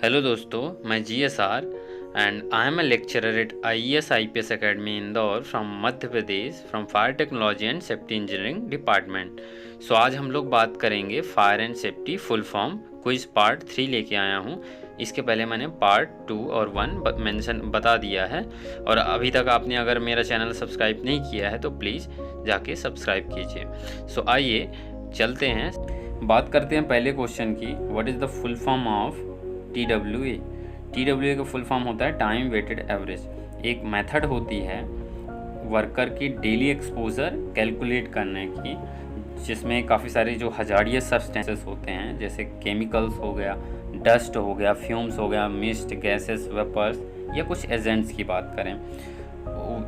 Hello दोस्तों, मैं GSR and I am a lecturer at IES IPS academy Indore from Madhya Pradesh from fire technology and safety engineering department. So आज हम लोग बात करेंगे fire and safety full form quiz part 3 लेके आया हूँ। इसके पहले मैंने पार्ट 2 और 1 मेंशन बता दिया है, और अभी तक आपने अगर मेरा चैनल सब्सक्राइब नहीं किया है तो प्लीज़ जाके सब्सक्राइब कीजिए। सो आइए चलते हैं, बात करते हैं पहले क्वेश्चन की। What is the full form of TWA? TWA का फुल फॉर्म होता है टाइम वेटेड एवरेज। एक मेथड होती है वर्कर की डेली एक्सपोजर कैलकुलेट करने की, जिसमें काफ़ी सारे जो हजारियस सब्सटेंसेस होते हैं, जैसे केमिकल्स हो गया, डस्ट हो गया, फ्यूम्स हो गया, मिस्ट, गैसेस, वेपर्स, या कुछ एजेंट्स की बात करें,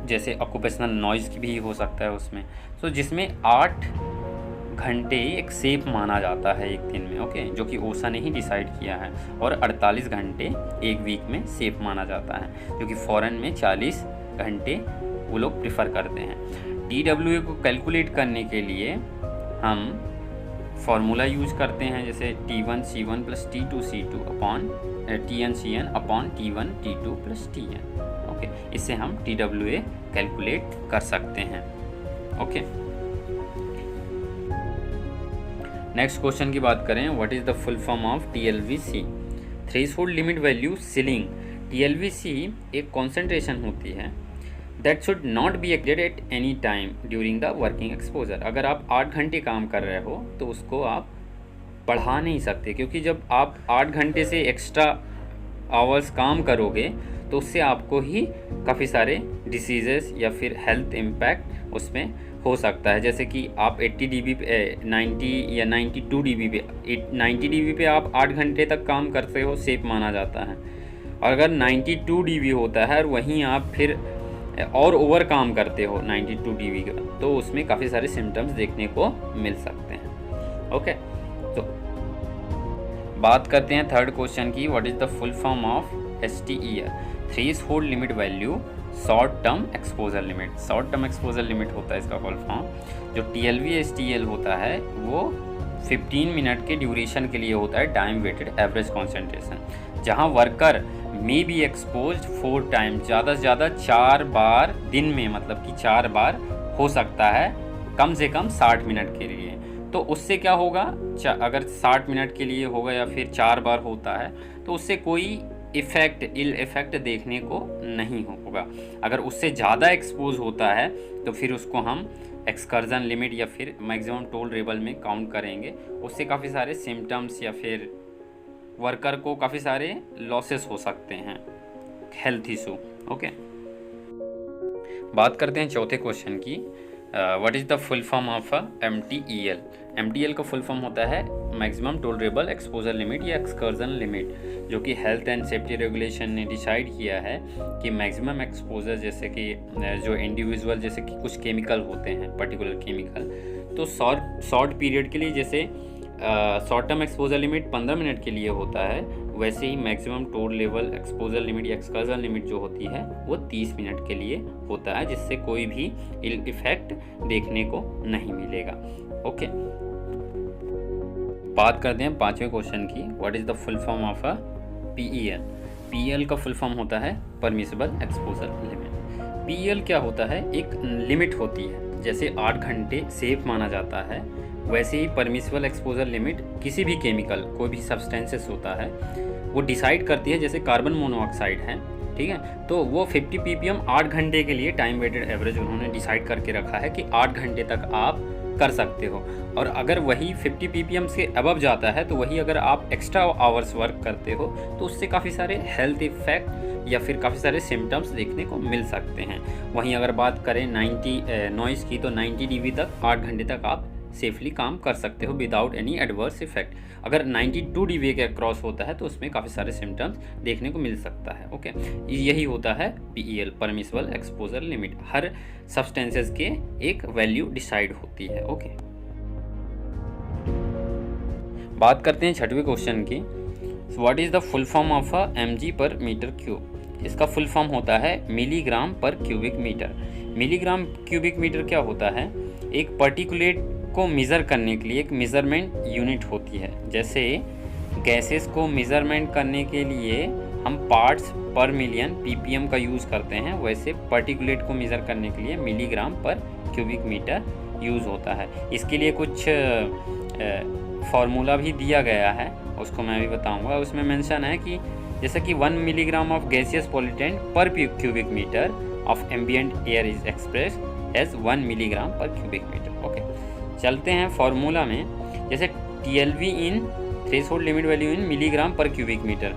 जैसे ऑक्यूपेशनल नॉइज़ की भी हो सकता है उसमें। तो जिसमें 8 घंटे एक सेफ माना जाता है एक दिन में, ओके, जो कि ओसा ने ही डिसाइड किया है, और 48 घंटे एक वीक में सेफ माना जाता है, जो कि फॉरेन में 40 घंटे वो लोग प्रिफर करते हैं। TWA को कैलकुलेट करने के लिए हम फार्मूला यूज करते हैं, जैसे T1C1 plus T2C2 upon TNCN upon T1 T2 plus TN, okay. इससे हम TWA कैलकुलेट कर सकते हैं, ओके। नेक्स्ट क्वेश्चन की बात करें, what is the full form of TLVC? Threshold limit value ceiling. TLVC एक कॉन्सेंट्रेशन होती है that should not be exceeded at any time during the working exposure. अगर आप 8 घंटे काम कर रहे हो तो उसको आप बढ़ा नहीं सकते, क्योंकि जब आप 8 घंटे से एक्स्ट्रा आवर्स काम करोगे तो उससे आपको ही काफ़ी सारे डिसीजेस या फिर हेल्थ इम्पैक्ट उसमें हो सकता है। जैसे कि आप 80 dB पे 90 या 92 dB पे 90 dB पे आप 8 घंटे तक काम करते हो, सेफ माना जाता है। और अगर 92 dB होता है और वहीं आप फिर और ओवर काम करते हो 92 dB का, तो उसमें काफ़ी सारे सिम्टम्स देखने को मिल सकते हैं, ओके। तो बात करते हैं थर्ड क्वेश्चन की, what is the full form of STEL? Threshold limit value short term exposure limit. Short term exposure limit होता है इसका फुल फॉर्म। जो TLV STL होता है वो 15 मिनट के ड्यूरेशन के लिए होता है टाइम वेटेड एवरेज कॉन्सेंट्रेशन, जहां worker may be expose 4 time, ज़्यादा से ज़्यादा 4 बार दिन में, मतलब कि 4 बार हो सकता है, कम से कम 60 मिनट के लिए। तो उससे क्या होगा, अगर 60 मिनट के लिए होगा या फिर 4 बार होता है तो उससे कोई इल इफ़ेक्ट देखने को नहीं होगा। अगर उससे ज़्यादा एक्सपोज होता है तो फिर उसको हम एक्सकर्जन लिमिट या फिर मैक्सिमम टोलरेबल में काउंट करेंगे। उससे काफ़ी सारे सिम्टम्स या फिर वर्कर को काफ़ी सारे लॉसेस हो सकते हैं, हेल्थ इशू, ओके। बात करते हैं चौथे क्वेश्चन की, what is the full form of MTEL? MTEL का फुल फॉर्म होता है मैक्सिमम टोलरेबल एक्सपोजर लिमिट या एक्सकर्जन लिमिट, जो कि हेल्थ एंड सेफ्टी रेगुलेशन ने डिसाइड किया है कि मैक्सिमम एक्सपोजर, जैसे कि जो इंडिविजुअल, जैसे कि कुछ केमिकल होते हैं, पर्टिकुलर केमिकल, तो शॉर्ट पीरियड के लिए, जैसे short term exposure limit 15 minute के लिए होता है, वैसे ही मैक्सिमम टोलरेबल एक्सपोजर लिमिट या एक्सकर्जन लिमिट जो होती है वो 30 मिनट के लिए होता है, जिससे कोई भी इल इफेक्ट देखने को नहीं मिलेगा, ओके। बात करते हैं पांचवें क्वेश्चन की, what is the full form of PEL? PEL का फुल फॉर्म होता है परमिसिबल एक्सपोजर लिमिट। PEL क्या होता है, एक लिमिट होती है, जैसे 8 घंटे सेफ माना जाता है, वैसे ही परमिसिबल एक्सपोजर लिमिट किसी भी केमिकल, कोई भी सब्सटेंसेस होता है, वो डिसाइड करती है। जैसे कार्बन मोनोऑक्साइड है, ठीक है, तो वो 50 ppm 8 घंटे के लिए टाइम वेटेड एवरेज उन्होंने डिसाइड करके रखा है कि 8 घंटे तक आप कर सकते हो। और अगर वही 50 ppm से अबव जाता है तो वही अगर आप एक्स्ट्रा आवर्स वर्क करते हो तो उससे काफ़ी सारे हेल्थ इफेक्ट या फिर काफ़ी सारे सिम्टम्स देखने को मिल सकते हैं। वहीं अगर बात करें 90 नॉइज़ की, तो 90 dB तक 8 घंटे तक आप सेफली काम कर सकते हो विदाउट एनी एडवर्स इफेक्ट। अगर 92 dB के क्रॉस होता है तो उसमें काफ़ी सारे सिम्टम्स देखने को मिल सकता है, ओके। यही होता है PEL, परमिसिबल एक्सपोजर लिमिट। हर सब्सटेंसेस के एक वैल्यू डिसाइड होती है, ओके। बात करते हैं छठवें क्वेश्चन की, what is the full form of mg per metre cube? इसका फुल फॉर्म होता है milligram per cubic metre. Milligram cubic metre क्या होता है, एक पर्टिकुलेट को मेज़र करने के लिए एक मेज़रमेंट यूनिट होती है। जैसे गैसेस को मेज़रमेंट करने के लिए हम पार्ट्स पर मिलियन ppm का यूज़ करते हैं, वैसे पार्टिकुलेट को मेज़र करने के लिए milligram per cubic metre use होता है। इसके लिए कुछ फार्मूला भी दिया गया है, उसको मैं भी बताऊंगा। उसमें मेंशन है कि जैसे कि 1 milligram of gaseous pollutant per cubic metre of ambient air is express as 1 milligram per cubic metre. Okay, चलते हैं फार्मूला में। जैसे TLV in threshold limit value in milligram per cubic metre,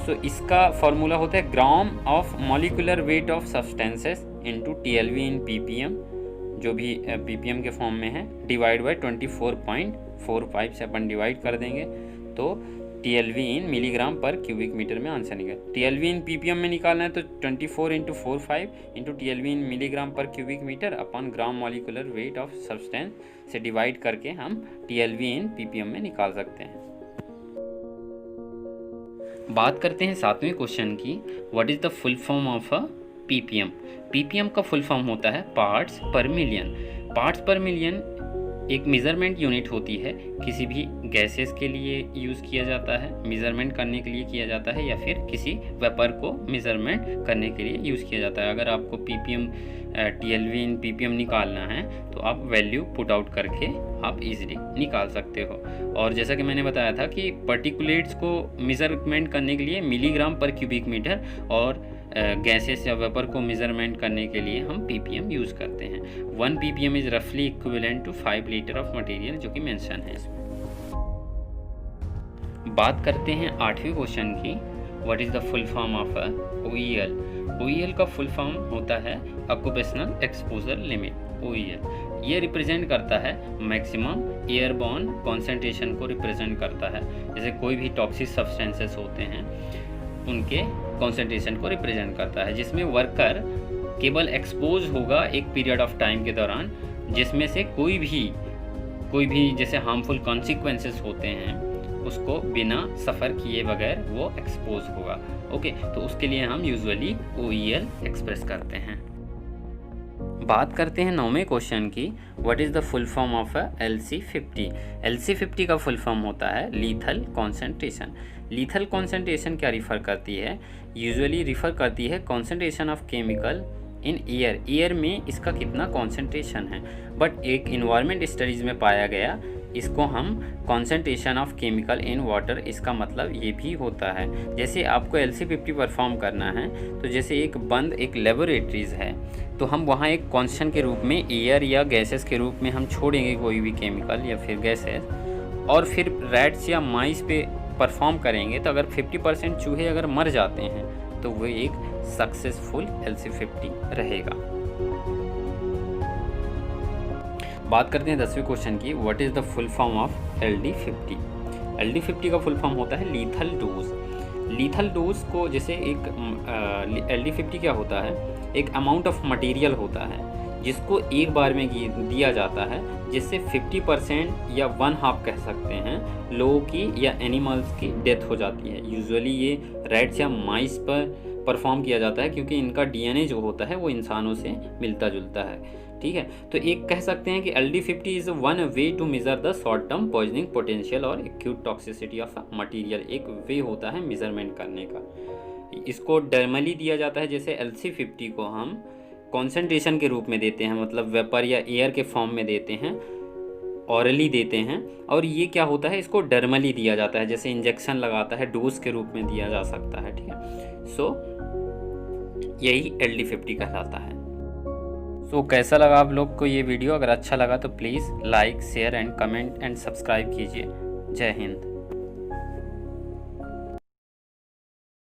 so इसका formula होता है gram of molecular weight of substances into TLV in ppm, जो भी ppm के फॉर्म में है, डिवाइड बाय 24.45 से अपन डिवाइड कर देंगे तो TLV in milligram per cubic metre में आंसर निकलेगा। TLV इन ppm में निकालना है तो 24 into 45 into TLV in milligram per cubic metre upon gram molecular weight of substance से डिवाइड करके हम TLV इन ppm में निकाल सकते हैं। बात करते हैं 7वें क्वेश्चन की, what is the full form of a ppm। ppm का फुल फॉर्म होता है पार्ट्स पर मिलियन। पार्ट्स पर मिलियन एक मेज़रमेंट यूनिट होती है, किसी भी गैसेस के लिए यूज़ किया जाता है, मेज़रमेंट करने के लिए किया जाता है, या फिर किसी वेपर को मेज़रमेंट करने के लिए यूज़ किया जाता है। अगर आपको TLV इन ppm निकालना है तो आप वैल्यू पुट आउट करके आप इजीली निकाल सकते हो। और जैसा कि मैंने बताया था कि पार्टिकुलेट्स को मेज़रमेंट करने के लिए मिलीग्राम पर क्यूबिक मीटर और गैसेस या वेपर को मेज़रमेंट करने के लिए हम ppm यूज़ करते हैं। 1 ppm इज़ रफली equivalent to 5 litre of material, जो कि मेंशन है इसमें। बात करते हैं 8वें क्वेश्चन की, what is the full form of OEL। OEL का फुल फॉर्म होता है ऑक्यूपेशनल एक्सपोजर लिमिट, OEL। ये रिप्रेजेंट करता है मैक्सिमम एयरबॉर्न कॉन्सेंट्रेशन को रिप्रेजेंट करता है। जैसे कोई भी टॉक्सिक सब्सटेंसेस होते हैं उनके कॉन्सेंट्रेशन को रिप्रेजेंट करता है, जिसमें वर्कर केवल एक्सपोज होगा एक पीरियड ऑफ टाइम के दौरान, जिसमें से कोई भी जैसे हार्मफुल कॉन्सिक्वेंसेस होते हैं उसको बिना सफ़र किए बगैर वो एक्सपोज होगा। ओके, तो उसके लिए हम यूजुअली OEL एक्सप्रेस करते हैं। बात करते हैं 9वें क्वेश्चन की, what is the full form of LC50। LC50 का फुल फॉर्म होता है लीथल कॉन्सेंट्रेशन। लीथल कॉन्सेंट्रेशन क्या रिफ़र करती है? यूजुअली रिफ़र करती है concentration of chemical in air में इसका कितना कॉन्सेंट्रेशन है। बट एक इन्वायरमेंट स्टडीज़ में पाया गया इसको हम concentration of chemical in water, इसका मतलब ये भी होता है। जैसे आपको LC50 परफॉर्म करना है तो जैसे एक लेबोरेटरीज़ है तो हम वहाँ एक कॉन्स्टेंट के रूप में एयर या गैसेस के रूप में हम छोड़ेंगे कोई भी केमिकल या फिर गैसेस, और फिर रैट्स या माइस पे परफॉर्म करेंगे तो अगर 50% चूहे अगर मर जाते हैं तो वो एक सक्सेसफुल LC50 रहेगा। बात करते हैं 10वें क्वेश्चन की, what is the full form of LD50। LD50 का फुल फॉर्म होता है लीथल डोज। लीथल डोज को जैसे एक LD50 क्या होता है, एक अमाउंट ऑफ मटेरियल होता है जिसको एक बार में दिया जाता है, जिससे 50% या 1/2 कह सकते हैं लोगों की या एनिमल्स की डेथ हो जाती है। यूजुअली ये रैट्स या माइस पर परफॉर्म किया जाता है क्योंकि इनका DNA जो होता है वो इंसानों से मिलता जुलता है। ठीक है, तो एक कह सकते हैं कि LD50 is one way to measure the short term poisoning potential और एक्यूट टॉक्सिसिटी ऑफ मटीरियल। एक वे होता है मेज़रमेंट करने का। इसको डर्मली दिया जाता है, जैसे LC50 को हम कॉन्सेंट्रेशन के रूप में देते हैं, मतलब वेपर या एयर के फॉर्म में देते हैं, ऑरली देते हैं। और ये क्या होता है, इसको डर्मली दिया जाता है, जैसे इंजेक्शन लगाता है डोज के रूप में दिया जा सकता है। ठीक है, सो यही LD50 कहलाता है। सो कैसा लगा आप लोग को ये वीडियो? अगर अच्छा लगा तो please like, share and comment and subscribe कीजिए। जय हिंद।